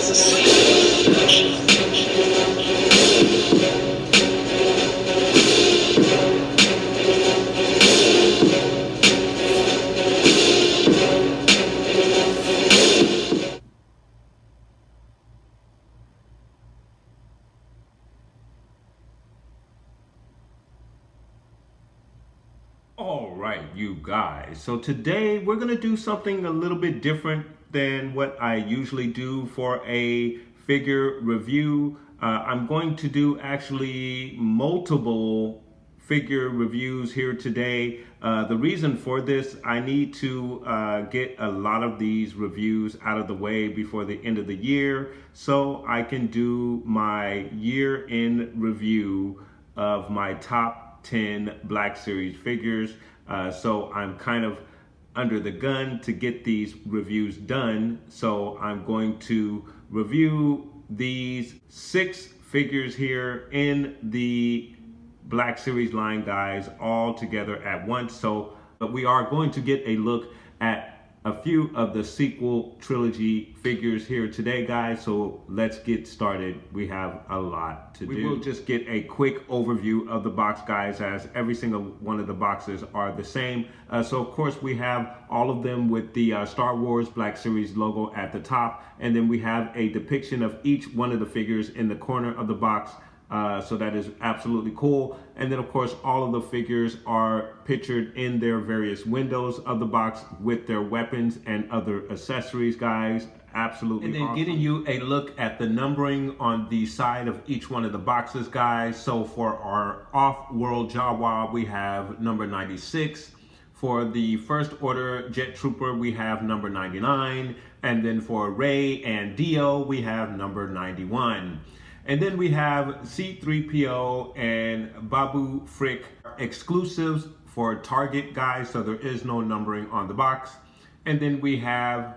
All right, you guys. So today we're going to do something a little bit different than what I usually do for a figure review. I'm going to do actually multiple figure reviews here today. The reason for this, I need to get a lot of these reviews out of the way before the end of the year so I can do my year-end review of my top 10 Black Series figures. So I'm kind of under the gun to get these reviews done. So I'm going to review these 6 figures here in the Black Series line, guys, all together at once. So but we are going to get a look at a few of the sequel trilogy figures here today, guys. So let's get started. We have a lot to do. We will just get a quick overview of the box, guys, as every single one of the boxes are the same. So of course we have all of them with the Star Wars Black Series logo at the top, and then we have a depiction of each one of the figures in the corner of the box. So that is absolutely cool. And then of course all of the figures are pictured in their various windows of the box with their weapons and other accessories, guys. Absolutely. And then awesome. Getting you a look at the numbering on the side of each one of the boxes, guys. So for our off World Jawa, we have number 96. For the First Order Jet Trooper, we have number 99. And then for Rey and D-O, we have number 91. And then we have C3PO and Babu Frick exclusives for Target, guys, so there is no numbering on the box. And then we have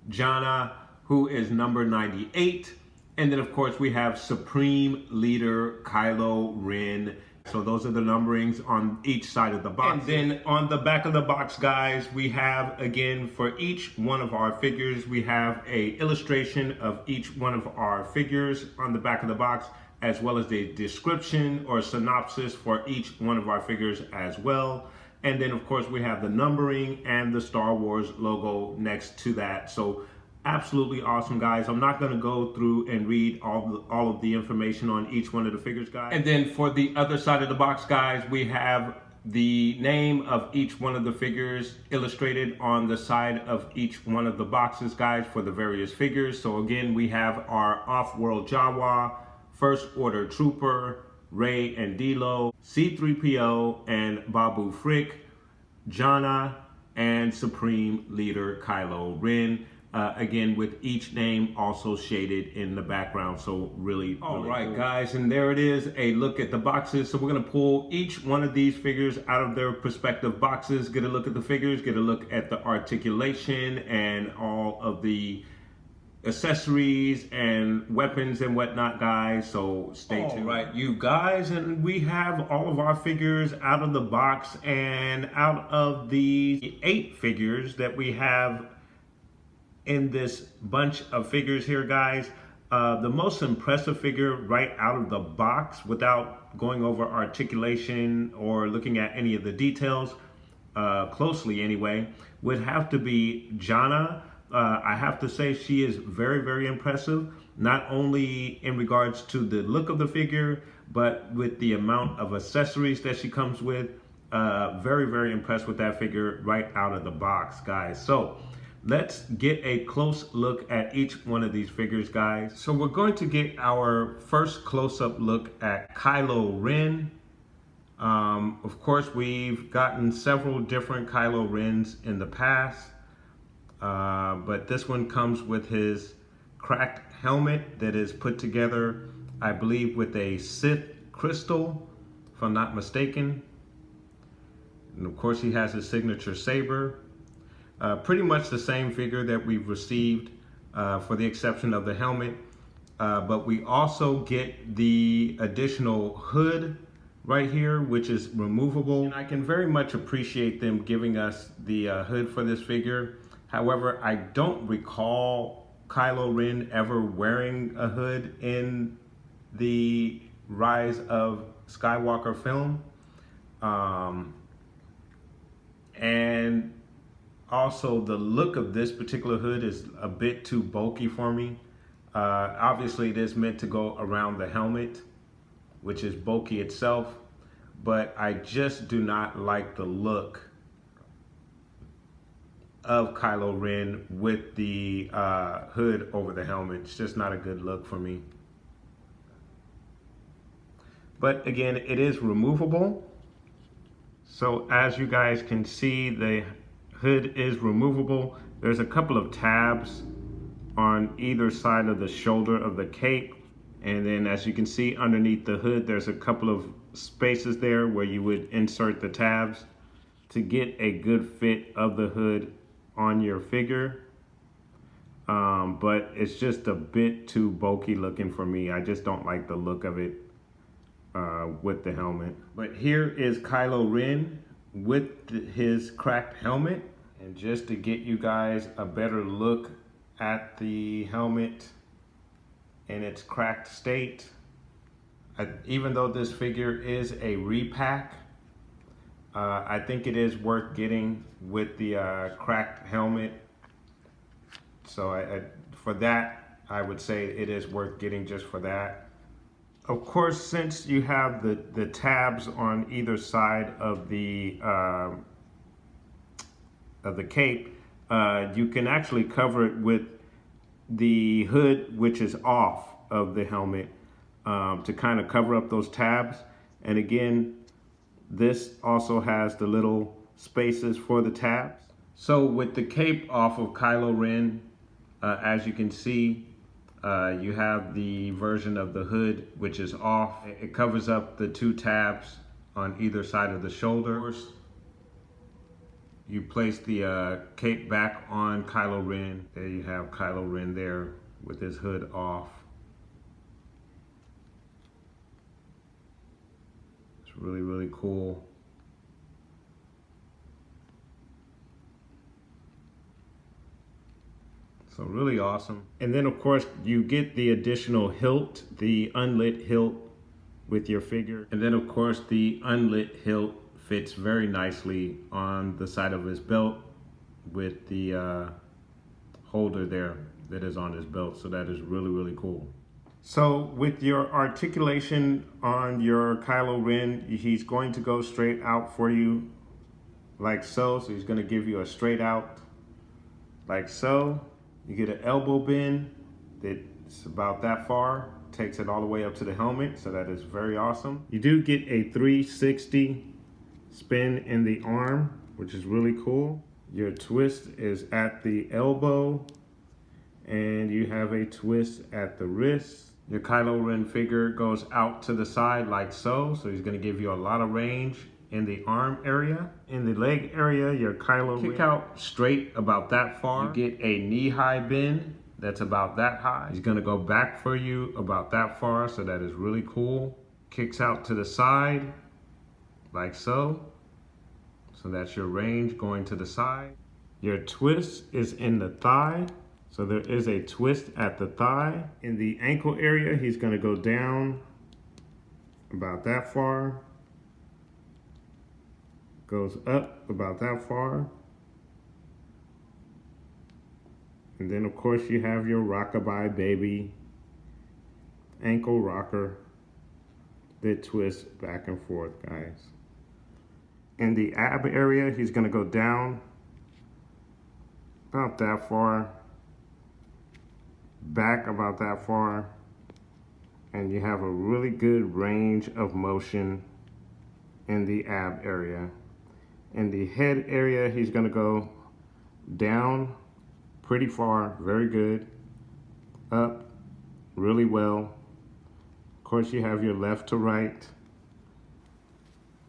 Jannah, who is number 98. And then of course we have Supreme Leader Kylo Ren. So those are the numberings on each side of the box. And then on the back of the box, guys, we have, again, for each one of our figures, we have a illustration of each one of our figures on the back of the box, as well as the description or synopsis for each one of our figures as well. And then of course we have the numbering and the Star Wars logo next to that. So absolutely awesome, guys. I'm not going to go through and read all of the information on each one of the figures, guys. And then for the other side of the box, guys, we have the name of each one of the figures illustrated on the side of each one of the boxes, guys, for the various figures. So again, we have our Off-World Jawa, First Order Trooper, Rey and D-O, C3PO and Babu Frick, Jannah, and Supreme Leader Kylo Ren. Again, with each name also shaded in the background, so really all right, cool. Guys, and there it is, a look at the boxes. So we're going to pull each one of these figures out of their respective boxes, get a look at the figures, get a look at the articulation and all of the accessories and weapons and whatnot, guys. So stay tuned. All right, you guys, and we have all of our figures out of the box, and out of the 8 figures that we have in this bunch of figures here, guys, the most impressive figure right out of the box, without going over articulation or looking at any of the details closely anyway, would have to be Jannah. I have to say she is very, very impressive, not only in regards to the look of the figure, but with the amount of accessories that she comes with. Very, very impressed with that figure right out of the box, guys. So let's get a close look at each one of these figures, guys. So we're going to get our first close-up look at Kylo Ren. Of course, we've gotten several different Kylo Rens in the past, but this one comes with his cracked helmet that is put together, I believe, with a Sith crystal, if I'm not mistaken. And of course, he has his signature saber. Pretty much the same figure that we've received, for the exception of the helmet. But we also get the additional hood right here, which is removable. And I can very much appreciate them giving us the hood for this figure. However, I don't recall Kylo Ren ever wearing a hood in the Rise of Skywalker film. And also the look of this particular hood is a bit too bulky for me. Obviously it is meant to go around the helmet, which is bulky itself, but I just do not like the look of Kylo Ren with the hood over the helmet. It's just not a good look for me. But again, it is removable. So as you guys can see, the hood is removable. There's a couple of tabs on either side of the shoulder of the cape. And then as you can see underneath the hood, there's a couple of spaces there where you would insert the tabs to get a good fit of the hood on your figure. But it's just a bit too bulky looking for me. I just don't like the look of it with the helmet. But here is Kylo Ren with his cracked helmet. And just to get you guys a better look at the helmet in its cracked state, even though this figure is a repack, I think it is worth getting with the cracked helmet. So for that, I would say it is worth getting just for that. Of course, since you have the tabs on either side of the cape, you can actually cover it with the hood, which is off of the helmet, to kind of cover up those tabs. And again, this also has the little spaces for the tabs. So with the cape off of Kylo Ren, as you can see, you have the version of the hood which is off. It covers up the two tabs on either side of the shoulder. You place the cape back on Kylo Ren. There you have Kylo Ren there with his hood off. It's really, really cool. So really awesome. And then of course you get the additional hilt, the unlit hilt with your figure. And then of course the unlit hilt fits very nicely on the side of his belt with the holder there that is on his belt. So that is really, really cool. So with your articulation on your Kylo Ren, he's going to go straight out for you like so. So he's going to give you a straight out like so. You get an elbow bend that's about that far, takes it all the way up to the helmet, so that is very awesome. You do get a 360 spin in the arm, which is really cool. Your twist is at the elbow, and you have a twist at the wrist. Your Kylo Ren figure goes out to the side like so, so he's gonna give you a lot of range in the arm area. In the leg area, your Kylo Ren kick out straight about that far. You get a knee-high bend that's about that high. He's gonna go back for you about that far, so that is really cool. Kicks out to the side, like so. So that's your range going to the side. Your twist is in the thigh. So there is a twist at the thigh. In the ankle area, he's gonna go down about that far. Goes up about that far. And then of course you have your rockabye baby ankle rocker that twists back and forth, guys. In the ab area, he's gonna go down about that far, back about that far, and you have a really good range of motion in the ab area. In the head area, he's gonna go down pretty far, very good, up really well. Of course, you have your left to right,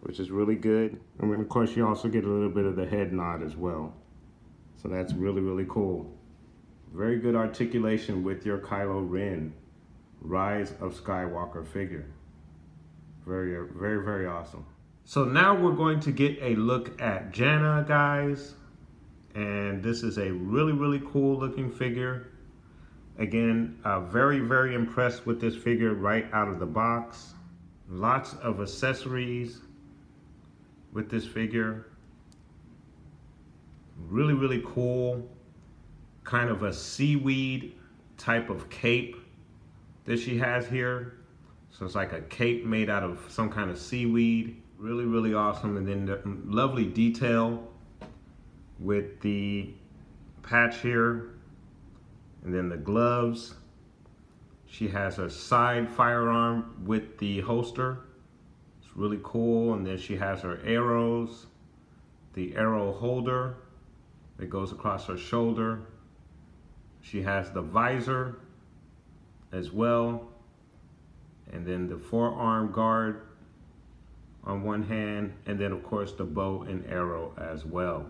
which is really good. And then of course, you also get a little bit of the head nod as well. So that's really, really cool. Very good articulation with your Kylo Ren Rise of Skywalker figure. Very, very, very awesome. So now we're going to get a look at Jannah, guys. And this is a really, really cool looking figure. Again, very impressed with this figure right out of the box. Lots of accessories with this figure. Really cool. Kind of a seaweed type of cape that she has here. So it's like a cape made out of some kind of seaweed. Really awesome. And then the lovely detail with the patch here. And then the gloves. She has her side firearm with the holster. It's really cool. And then she has her arrows, the arrow holder that goes across her shoulder. She has the visor as well. And then the forearm guard on one hand. And then of course the bow and arrow as well.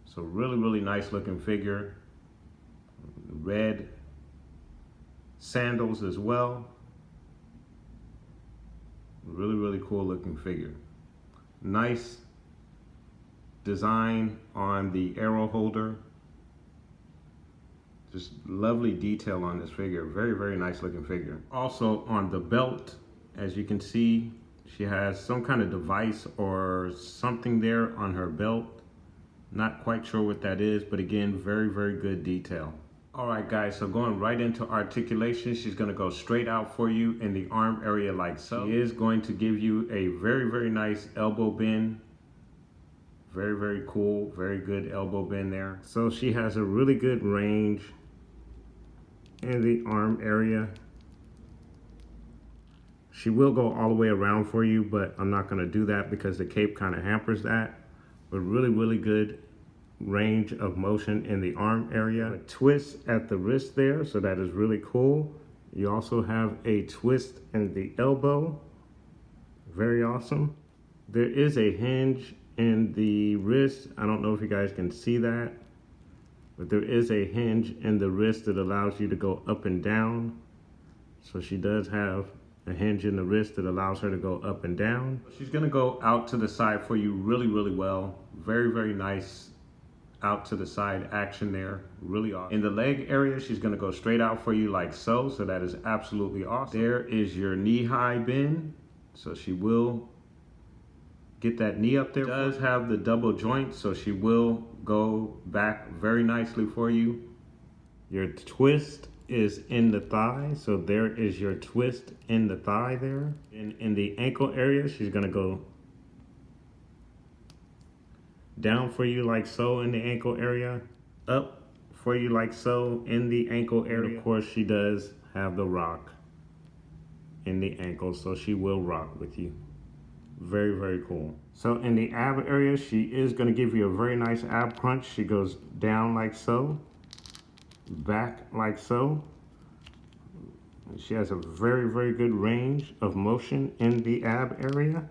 So really nice looking figure. Red sandals as well. Really cool looking figure. Nice design on the arrow holder. Just lovely detail on this figure. Very nice looking figure. Also on the belt, as you can see, she has some kind of device or something there on her belt. Not quite sure what that is, but again, very good detail. All right, guys, so going right into articulation, she's gonna go straight out for you in the arm area like so. She is going to give you a very nice elbow bend. Very cool, very good elbow bend there. So she has a really good range in the arm area. She will go all the way around for you, but I'm not gonna do that because the cape kind of hampers that. But really good range of motion in the arm area. A twist at the wrist there, so that is really cool. You also have a twist in the elbow. Very awesome. There is a hinge in the wrist. I don't know if you guys can see that, but there is a hinge in the wrist that allows you to go up and down. So she does have a hinge in the wrist that allows her to go up and down. She's gonna go out to the side for you really well. Very nice out to the side action there. Really awesome. In the leg area, she's gonna go straight out for you like so. So that is absolutely awesome. There is your knee-high bend. So she will get that knee up there. She does have the double joint, so she will go back very nicely for you. Your twist is in the thigh, so there is your twist in the thigh there. In the ankle area, she's gonna go down for you like so in the ankle area, up for you like so in the ankle area. And of course, she does have the rock in the ankle, so she will rock with you. Very cool. So in the ab area, she is going to give you a very nice ab crunch. She goes down like so, back like so. She has a very good range of motion in the ab area.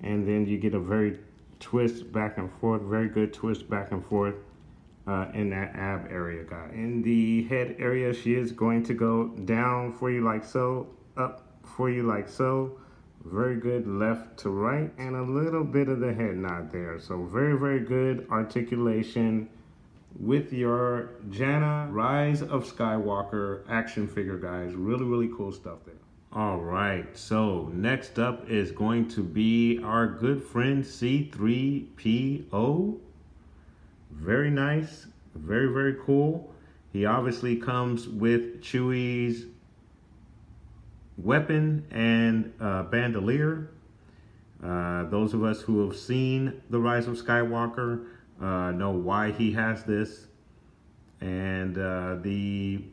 And then you get a very twist back and forth, very good twist back and forth in that ab area, guys. In the head area, she is going to go down for you like so, up for you like so. Very good left to right, and a little bit of the head nod there. So very good articulation with your Jannah Rise of Skywalker action figure, guys. Really cool stuff there. All right, so next up is going to be our good friend C3PO. Very nice, very cool. He obviously comes with Chewie's weapon and bandolier. Those of us who have seen The Rise of Skywalker know why he has this. And the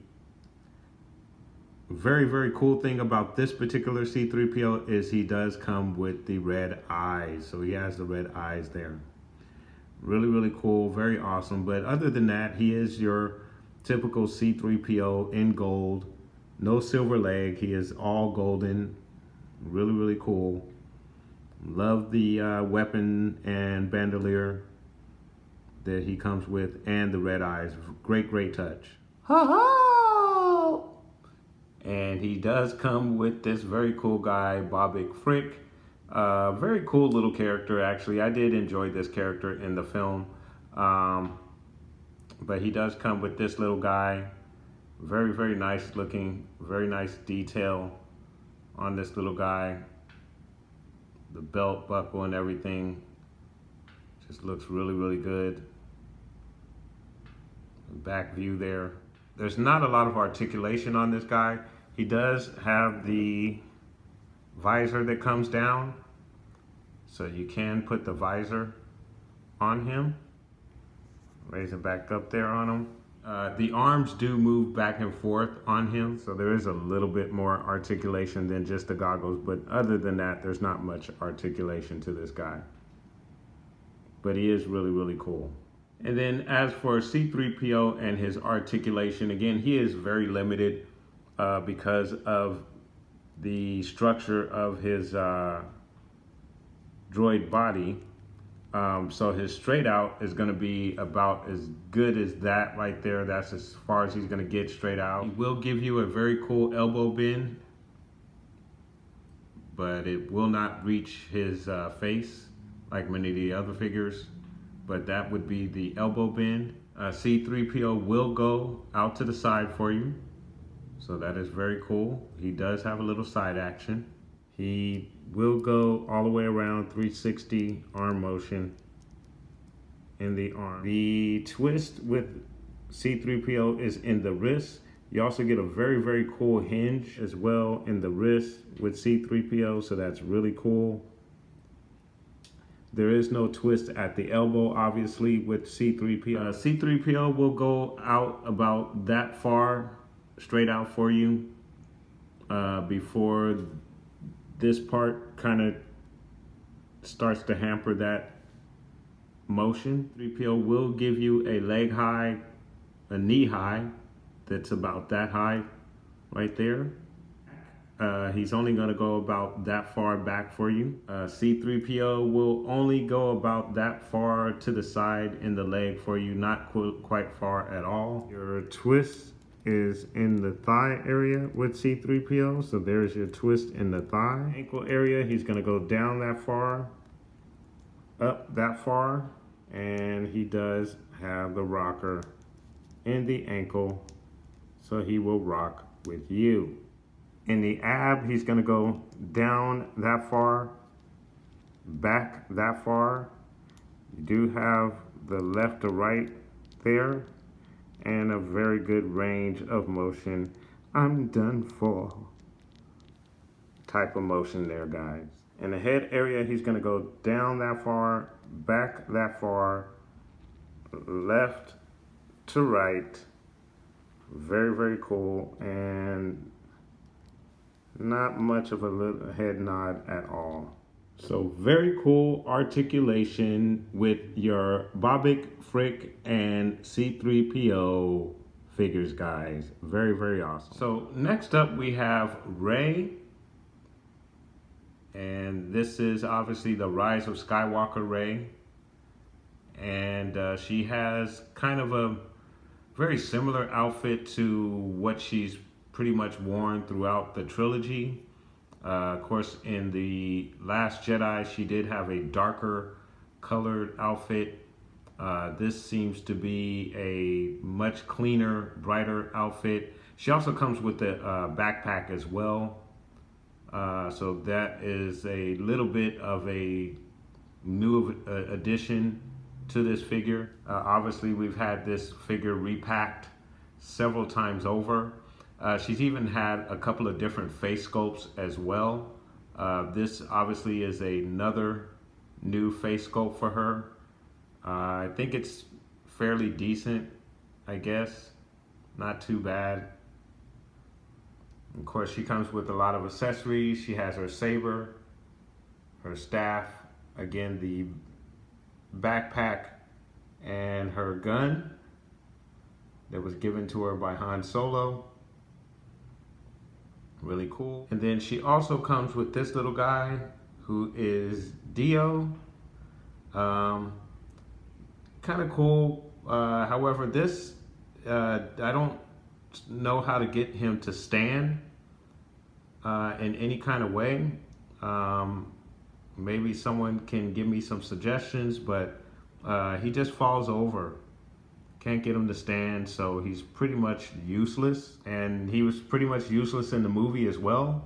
very cool thing about this particular C3PO is he does come with the red eyes. So he has the red eyes there. Really cool, very awesome. But other than that, he is your typical C3PO in gold. No silver leg, he is all golden. Really cool. Love the weapon and bandolier that he comes with, and the red eyes. Great touch. Ha! And he does come with this very cool guy, Babu Frick. Very cool little character, actually. I did enjoy this character in the film. But he does come with this little guy. Very, very nice looking, very nice detail on this little guy. The belt buckle and everything just looks really, really good. Back view there. There's not a lot of articulation on this guy. He does have the visor that comes down, so you can put the visor on him. Raise it back up there on him. The arms do move back and forth on him, so there is a little bit more articulation than just the goggles, but other than that, there's not much articulation to this guy. But he is really, really cool. And then as for C3PO and his articulation, again, he is very limited because of the structure of his droid body. So his straight out is going to be about as good as that right there. That's as far as he's going to get straight out. He will give you a very cool elbow bend, but it will not reach his face like many of the other figures. But that would be the elbow bend. C3PO will go out to the side for you. So that is very cool. He does have a little side action. He will go all the way around 360 arm motion in the arm. The twist with C3PO is in the wrist. You also get a very, very cool hinge as well in the wrist with C3PO, so that's really cool. There is no twist at the elbow, obviously, with C3PO. C3PO will go out about that far, straight out for you, before this part kind of starts to hamper that motion. C3PO will give you a leg high, a knee high, that's about that high right there. He's only going to go about that far back for you. C3PO will only go about that far to the side in the leg for you, not quite far at all. Your twist is in the thigh area with C3PO, so there's your twist in the thigh. Ankle area, he's going to go down that far, up that far, and he does have the rocker in the ankle, so he will rock with you. In the ab, he's going to go down that far, back that far. You do have the left to right there, and a very good range of motion. I'm done for type of motion there, guys. In the head area, he's going to go down that far, back that far, left to right. Very, very cool, and not much of a head nod at all. So very cool articulation with your Babu Frick and C3PO figures, guys. Very, very awesome. So next up we have Rey. And this is obviously the Rise of Skywalker Rey. And she has kind of a very similar outfit to what she's pretty much worn throughout the trilogy. Of course, in the Last Jedi, she did have a darker colored outfit. This seems to be a much cleaner, brighter outfit. She also comes with a backpack as well. So that is a little bit of a new addition to this figure. Obviously, we've had this figure repacked several times over. She's even had a couple of different face sculpts as well. This obviously is another new face sculpt for her. I think it's fairly decent, I guess. Not too bad. Of course, she comes with a lot of accessories. She has her saber, her staff, again, the backpack, and her gun that was given to her by Han Solo. Really cool. And then she also comes with this little guy who is D-O. Kind of cool. However, this, I don't know how to get him to stand in any kind of way. Maybe someone can give me some suggestions, but he just falls over Can't get him to stand, so he's pretty much useless. And he was pretty much useless in the movie as well.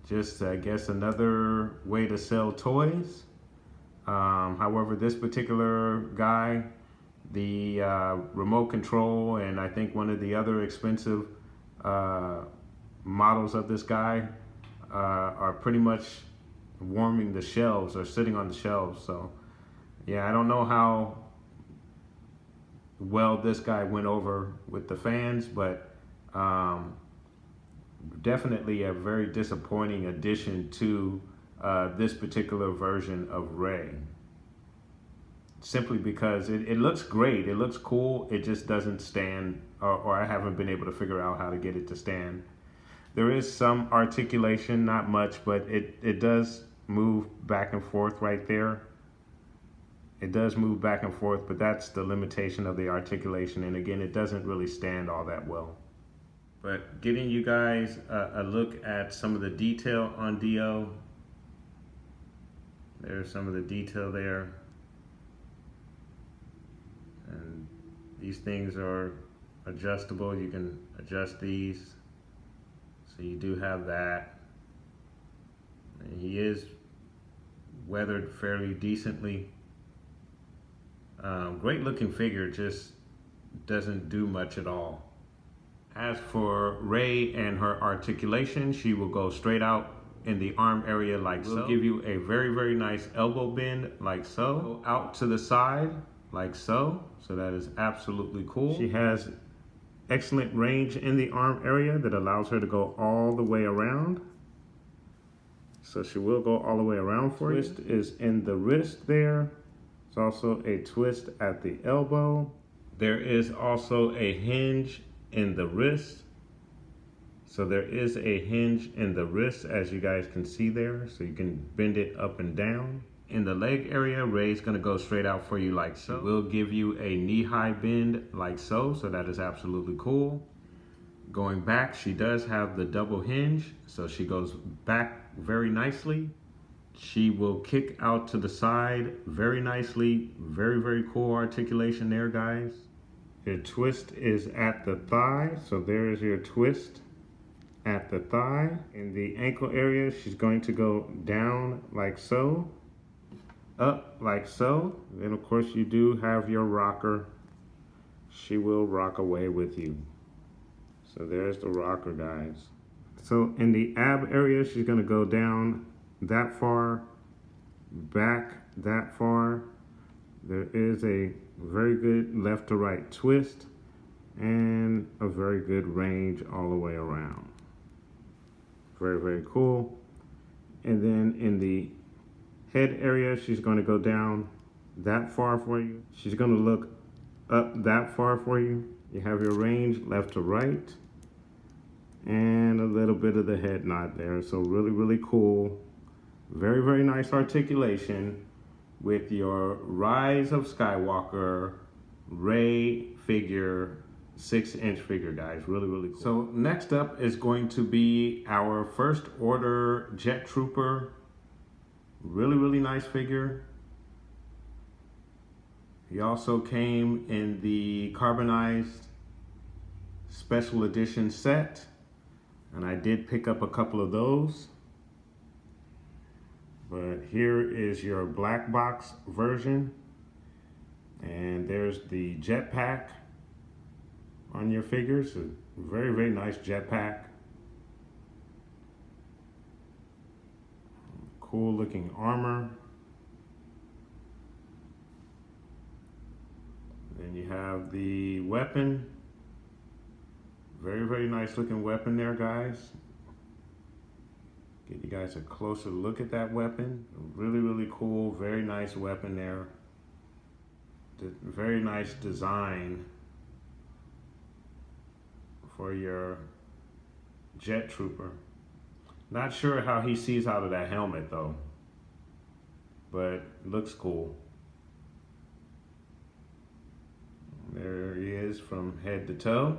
Just, I guess, another way to sell toys. However, this particular guy, the remote control, and I think one of the other expensive models of this guy are pretty much warming the shelves or sitting on the shelves. So yeah, I don't know how well this guy went over with the fans, but definitely a very disappointing addition to this particular version of Rey. Simply because it looks great, it looks cool, it just doesn't stand, or I haven't been able to figure out how to get it to stand. There is some articulation, not much, but it does move back and forth right there. It does move back and forth, but that's the limitation of the articulation. And again, it doesn't really stand all that well. But getting you guys a look at some of the detail on D-O. There's some of the detail there. And these things are adjustable. You can adjust these. So you do have that. And he is weathered fairly decently. Great looking figure, just doesn't do much at all. As for Rey and her articulation, she will go straight out in the arm area like so. We'll give you a very, very nice elbow bend like so. Go out to the side like so. So that is absolutely cool. She has excellent range in the arm area that allows her to go all the way around. So she will go all the way around for you. Twist is in the wrist there. It's also a twist at the elbow. There is also a hinge in the wrist. So there is a hinge in the wrist, as you guys can see there. So you can bend it up and down. In the leg area, Rey's gonna go straight out for you like so. We'll give you a knee-high bend like so. So that is absolutely cool. Going back, she does have the double hinge. So she goes back very nicely. She will kick out to the side very nicely. Very, very cool articulation there, guys. Your twist is at the thigh. So there is your twist at the thigh. In the ankle area, she's going to go down like so, up like so. Then of course you do have your rocker. She will rock away with you. So there's the rocker, guys. So in the ab area, she's gonna go down that far, back that far. There is a very good left to right twist and a very good range all the way around. Very, very cool. And then in the head area, she's going to go down that far for you. She's going to look up that far for you. You have your range left to right and a little bit of the head nod there. So really, really cool. Very, very nice articulation with your Rise of Skywalker Rey figure, 6-inch figure, guys. Really, really cool. So next up is going to be our first order Jet Trooper. Really, really nice figure. He also came in the carbonized special edition set, and I did pick up a couple of those. But here is your black box version, and there's the jetpack on your figure. So very, very nice jetpack. Cool looking armor. Then you have the weapon. Very, very nice looking weapon there, guys. Get you guys a closer look at that weapon. Really, really cool, very nice weapon there. Very nice design for your Jet Trooper. Not sure how he sees out of that helmet though, but looks cool. There he is from head to toe.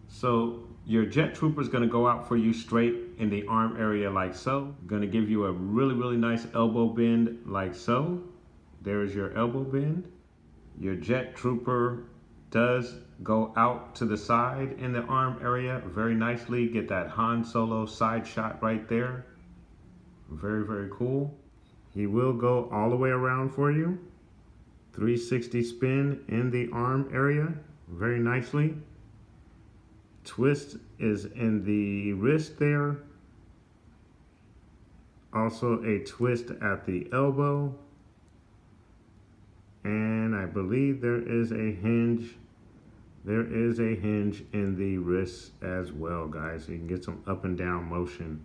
So your Jet Trooper is going to go out for you straight in the arm area like so. Going to give you a really, really nice elbow bend like so. There is your elbow bend. Your jet trooper does go out to the side in the arm area very nicely. Get that Han Solo side shot right there. Very, very cool. He will go all the way around for you. 360 spin in the arm area very nicely. Twist is in the wrist there. Also a twist at the elbow. And I believe there is a hinge. There is a hinge in the wrist as well, guys. So you can get some up and down motion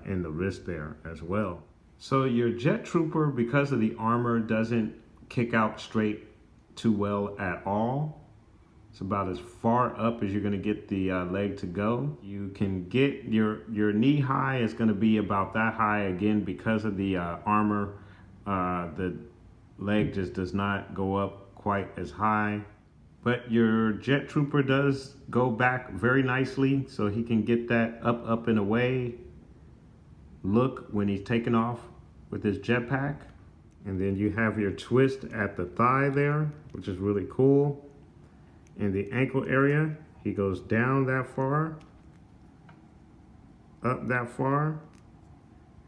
in the wrist there as well. So your jet trooper, because of the armor, doesn't kick out straight too well at all. It's about as far up as you're going to get the leg to go. You can get your knee high is going to be about that high again because of the armor. The leg just does not go up quite as high. But your jet trooper does go back very nicely, so he can get that up and away look when he's taking off with his jetpack. And then you have your twist at the thigh there, which is really cool. In the ankle area, he goes down that far, up that far,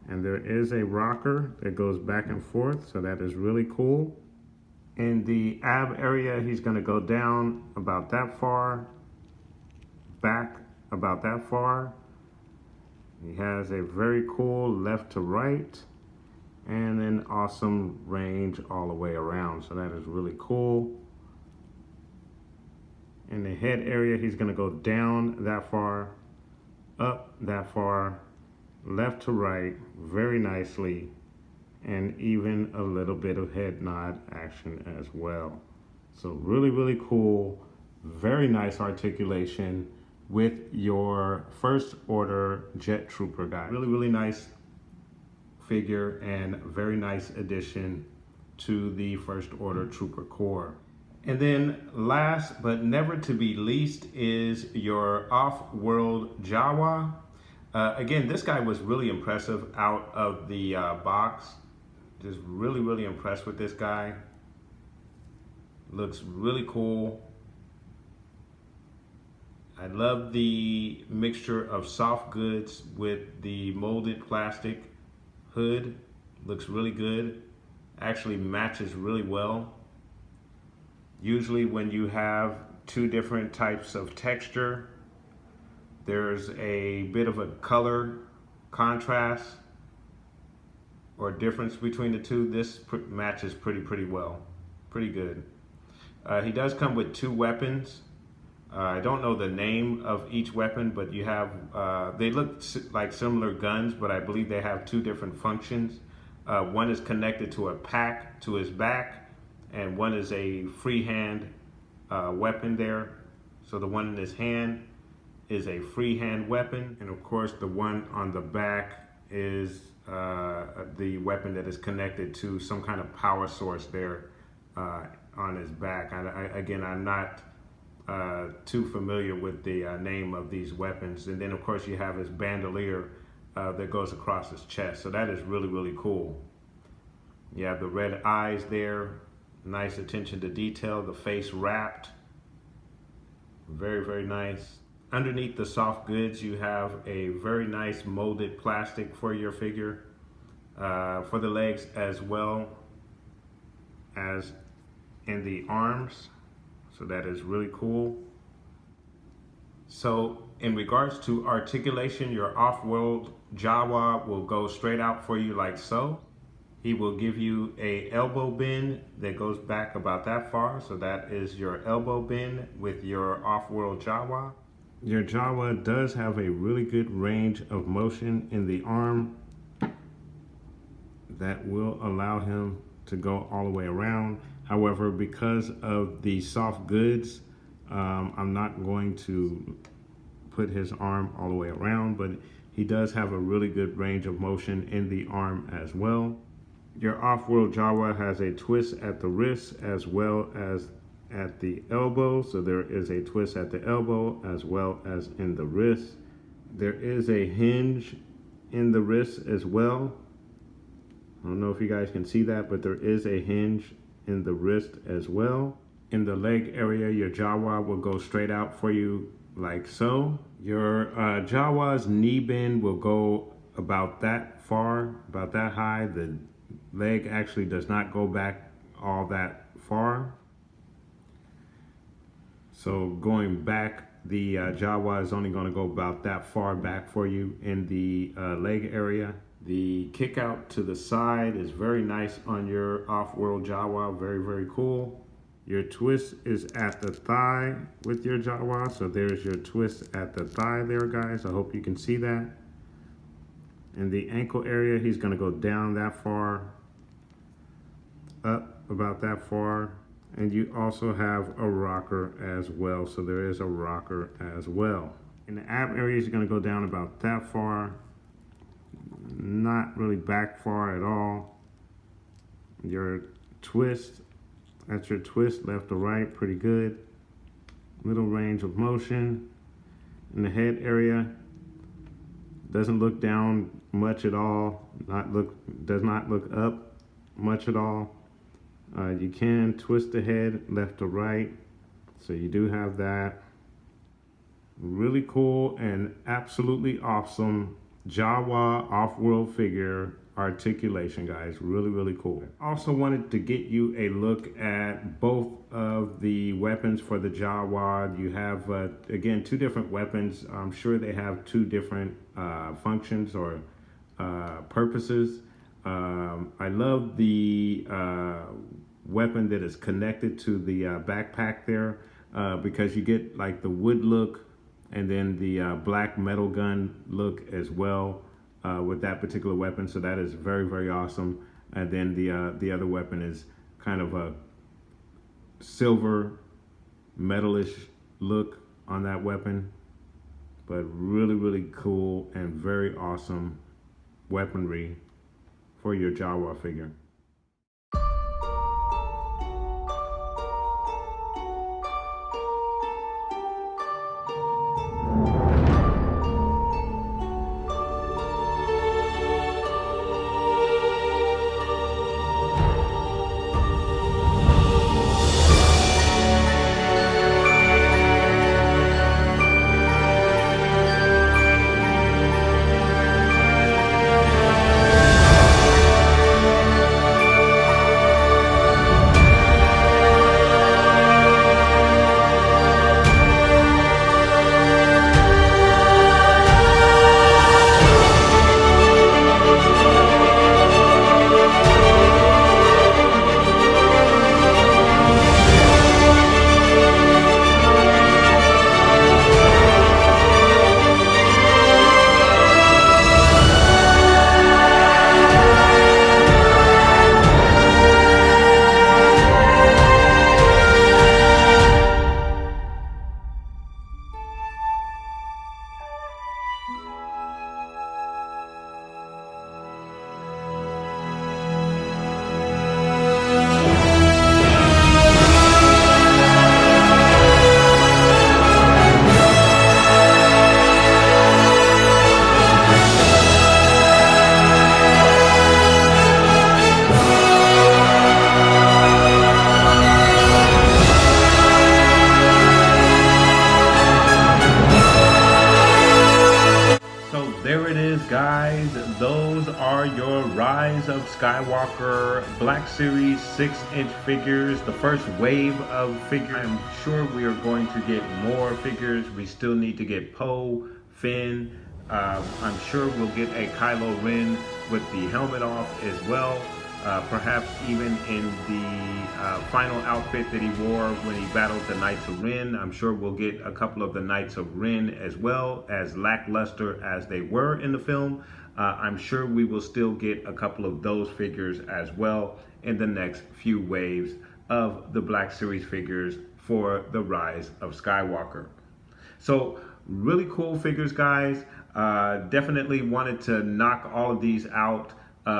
and there is a rocker that goes back and forth, so that is really cool. In the ab area, he's going to go down about that far, back about that far. He has a very cool left to right, and then awesome range all the way around, so that is really cool. In the head area, he's going to go down that far, up that far, left to right, very nicely, and even a little bit of head nod action as well. So really, really cool, very nice articulation with your first order jet trooper guy. Really, really nice figure and very nice addition to the first order trooper corps. And then last but never to be least is your off-world Jawa. Again, this guy was really impressive out of the box. Just really, really impressed with this guy. Looks really cool. I love the mixture of soft goods with the molded plastic hood. Looks really good. Actually matches really well. Usually when you have two different types of texture, there's a bit of a color contrast or difference between the two. This matches pretty well, pretty good. He does come with two weapons. I don't know the name of each weapon, but you have, they look like similar guns, but I believe they have two different functions. One is connected to a pack to his back, and one is a freehand weapon there. So the one in his hand is a freehand weapon, and of course the one on the back is the weapon that is connected to some kind of power source there on his back. Again, I'm not too familiar with the name of these weapons. And then of course you have his bandolier that goes across his chest. So that is really, really cool. You have the red eyes there, nice attention to detail, the face wrapped, very, very nice. Underneath the soft goods, you have a very nice molded plastic for your figure, for the legs as well as in the arms. So that is really cool. So in regards to articulation, your off-world Jawa will go straight out for you like so. He will give you a elbow bend that goes back about that far. So that is your elbow bend with your off-world Jawa. Your Jawa does have a really good range of motion in the arm that will allow him to go all the way around. However, because of the soft goods, I'm not going to put his arm all the way around, but he does have a really good range of motion in the arm as well. Your off-world Jawa has a twist at the wrist as well as at the elbow. So there is a twist at the elbow as well as in the wrist. There is a hinge in the wrist as well. I don't know if you guys can see that, but there is a hinge in the wrist as well. In the leg area, your Jawa will go straight out for you like so. Your Jawa's knee bend will go about that far, about that high. The leg actually does not go back all that far. So going back, the Jawa is only going to go about that far back for you in the leg area. The kick out to the side is very nice on your off-world Jawa, very, very cool. Your twist is at the thigh with your Jawa, so there's your twist at the thigh there, guys. I hope you can see that. In the ankle area, he's gonna go down that far, up about that far, and you also have a rocker as well, so there is a rocker as well. In the ab area, he's gonna go down about that far, not really back far at all. Your twist, that's your twist left to right, pretty good. Little range of motion. In the head area, doesn't look down much at all, does not look up much at all. You can twist the head left to right, so you do have that. Really cool and absolutely awesome Jawa off-world figure articulation, guys. Really, really cool. Also wanted to get you a look at both of the weapons for the Jawa. You have, again, two different weapons. I'm sure they have two different functions or purposes. I love the weapon that is connected to the backpack there because you get like the wood look and then the black metal gun look as well with that particular weapon. So that is very, very awesome. And then the other weapon is kind of a silver metalish look on that weapon, but really, really cool and very awesome weaponry for your Jawa figure. Guys, those are your Rise of Skywalker Black Series 6-inch figures, the first wave of figures. I'm sure we are going to get more figures. We still need to get Poe, Finn. I'm sure we'll get a Kylo Ren with the helmet off as well. Perhaps even in the final outfit that he wore when he battled the Knights of Ren. I'm sure we'll get a couple of the Knights of Ren as well, as lackluster as they were in the film. I'm sure we will still get a couple of those figures as well in the next few waves of the Black Series figures for the Rise of Skywalker. So really cool figures, guys. Definitely wanted to knock all of these out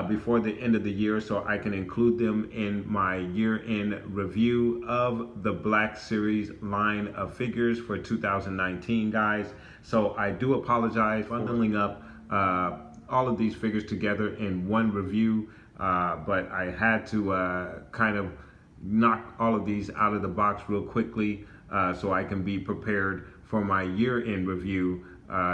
before the end of the year so I can include them in my year-end review of the Black Series line of figures for 2019, guys. So I do apologize for bundling up all of these figures together in one review. but I had to kind of knock all of these out of the box real quickly so I can be prepared for my year-end review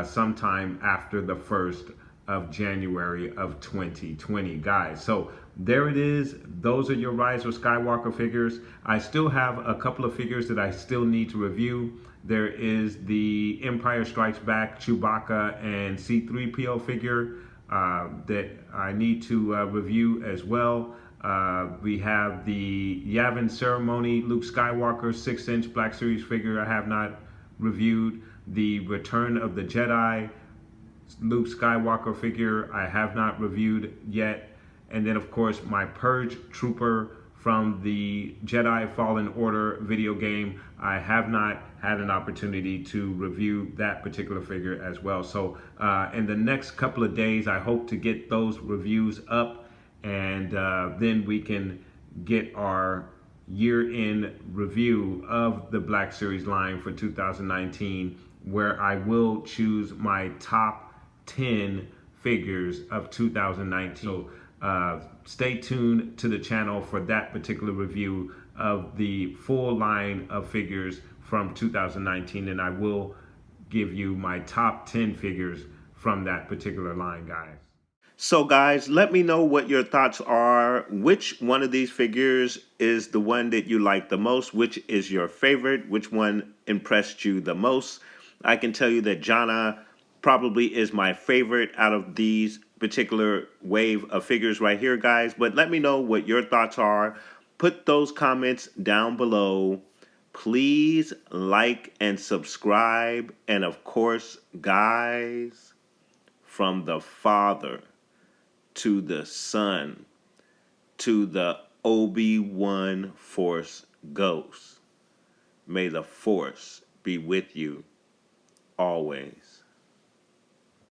sometime after the 1st of January of 2020, guys. So there it is. Those are your Rise of Skywalker figures. I still have a couple of figures that I still need to review. There is the Empire Strikes Back Chewbacca and C3PO figure that I need to review as well. We have the Yavin Ceremony Luke Skywalker 6-inch Black Series figure I have not reviewed. The Return of the Jedi Luke Skywalker figure I have not reviewed yet. And then of course my Purge Trooper from the Jedi Fallen Order video game. I have not had an opportunity to review that particular figure as well. So in the next couple of days, I hope to get those reviews up, and then we can get our year-end review of the Black Series line for 2019, where I will choose my top 10 figures of 2019. So stay tuned to the channel for that particular review of the full line of figures from 2019, and I will give you my top 10 figures from that particular line, guys. So guys, let me know what your thoughts are. Which one of these figures is the one that you like the most? Which is your favorite? Which one impressed you the most? I can tell you that Jannah probably is my favorite out of these particular wave of figures right here, guys. But let me know what your thoughts are. Put those comments down below. Please like and subscribe. And of course, guys, from the Father to the Son to the Obi-Wan Force Ghost, may the Force be with you always.